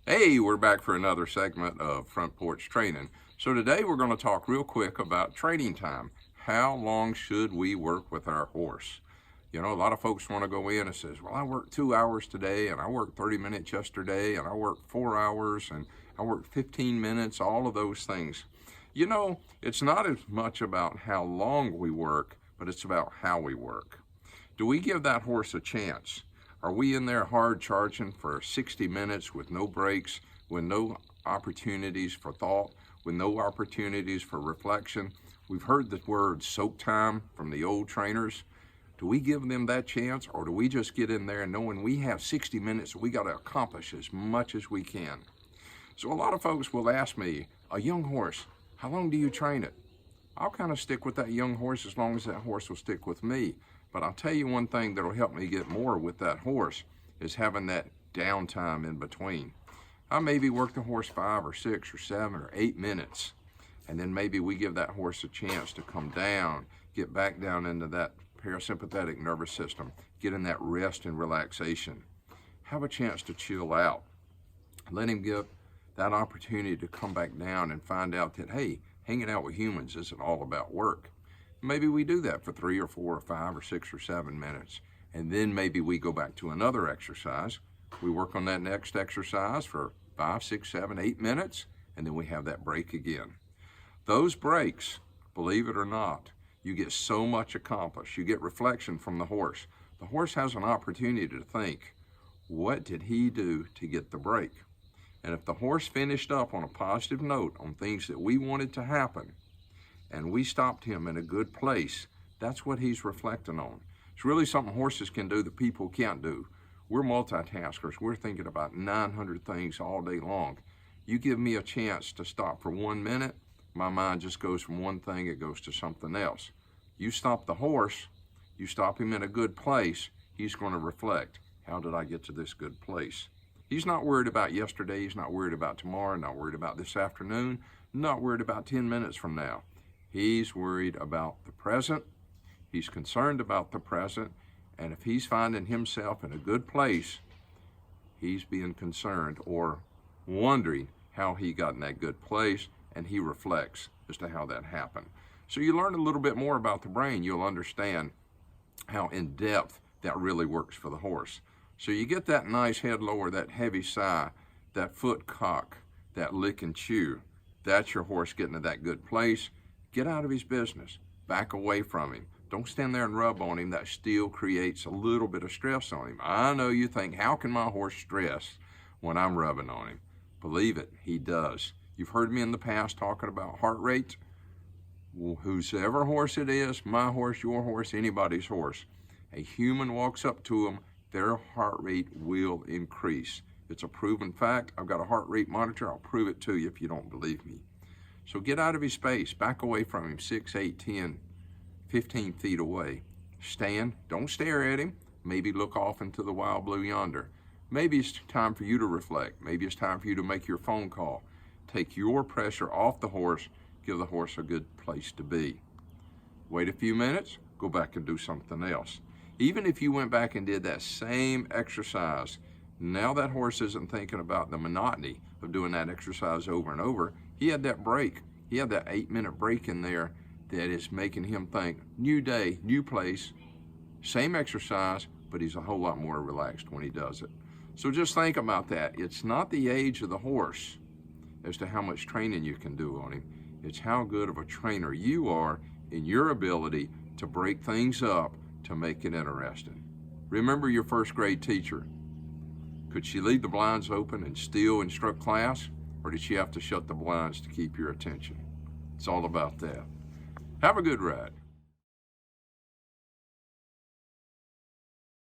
Hey, we're back for another segment of Front Porch Training. So today we're going to talk real quick about training time. How long should we work with our horse? You know, a lot of folks want to go in and says, well, I worked 2 hours today and I worked 30 minutes yesterday and I worked 4 hours and I worked 15 minutes, all of those things. You know, it's not as much about how long we work, but it's about how we work. Do we give that horse a chance? Are we in there hard charging for 60 minutes with no breaks, with no opportunities for thought, with no opportunities for reflection? We've heard the word soak time from the old trainers. Do we give them that chance, or do we just get in there knowing we have 60 minutes, we got to accomplish as much as we can? So a lot of folks will ask me, a young horse, how long do you train it? I'll kind of stick with that young horse as long as that horse will stick with me. But I'll tell you one thing that'll help me get more with that horse is having that downtime in between. I maybe work the horse 5 or 6 or 7 or 8 minutes, and then maybe we give that horse a chance to come down, get back down into that parasympathetic nervous system, get in that rest and relaxation, have a chance to chill out, let him get that opportunity to come back down and find out that, hey, hanging out with humans isn't all about work. Maybe we do that for 3 or 4 or 5 or 6 or 7 minutes, and then maybe we go back to another exercise. We work on that next exercise for 5, 6, 7, 8 minutes, and then we have that break again. Those breaks, believe it or not, you get so much accomplished. You get reflection from the horse. The horse has an opportunity to think, what did he do to get the break? And if the horse finished up on a positive note on things that we wanted to happen, and we stopped him in a good place, that's what he's reflecting on. It's really something horses can do that people can't do. We're multitaskers. We're thinking about 900 things all day long. You give me a chance to stop for 1 minute, my mind just goes from one thing, it goes to something else. You stop the horse, you stop him in a good place, he's going to reflect, how did I get to this good place? He's not worried about yesterday, he's not worried about tomorrow, not worried about this afternoon, not worried about 10 minutes from now. He's worried about the present, he's concerned about the present, and if he's finding himself in a good place, he's being concerned or wondering how he got in that good place, and he reflects as to how that happened. So you learn a little bit more about the brain, you'll understand how in depth that really works for the horse. So you get that nice head lower, that heavy sigh, that foot cock, that lick and chew. That's your horse getting to that good place. Get out of his business. Back away from him. Don't stand there and rub on him. That still creates a little bit of stress on him. I know you think, how can my horse stress when I'm rubbing on him? Believe it, he does. You've heard me in the past talking about heart rate. Well, whosever horse it is, my horse, your horse, anybody's horse, a human walks up to them, their heart rate will increase. It's a proven fact. I've got a heart rate monitor. I'll prove it to you if you don't believe me. So get out of his space, back away from him, 6, 8, 10, 15 feet away. Stand, don't stare at him. Maybe look off into the wild blue yonder. Maybe it's time for you to reflect. Maybe it's time for you to make your phone call. Take your pressure off the horse, give the horse a good place to be. Wait a few minutes, go back and do something else. Even if you went back and did that same exercise, now that horse isn't thinking about the monotony of doing that exercise over and over. He had that break. He had that 8-minute break in there that is making him think, new day, new place, same exercise, but he's a whole lot more relaxed when he does it. So just think about that. It's not the age of the horse as to how much training you can do on him. It's how good of a trainer you are in your ability to break things up to make it interesting. Remember your first grade teacher. Could she leave the blinds open and still instruct class? Or did she have to shut the blinds to keep your attention? It's all about that. Have a good ride.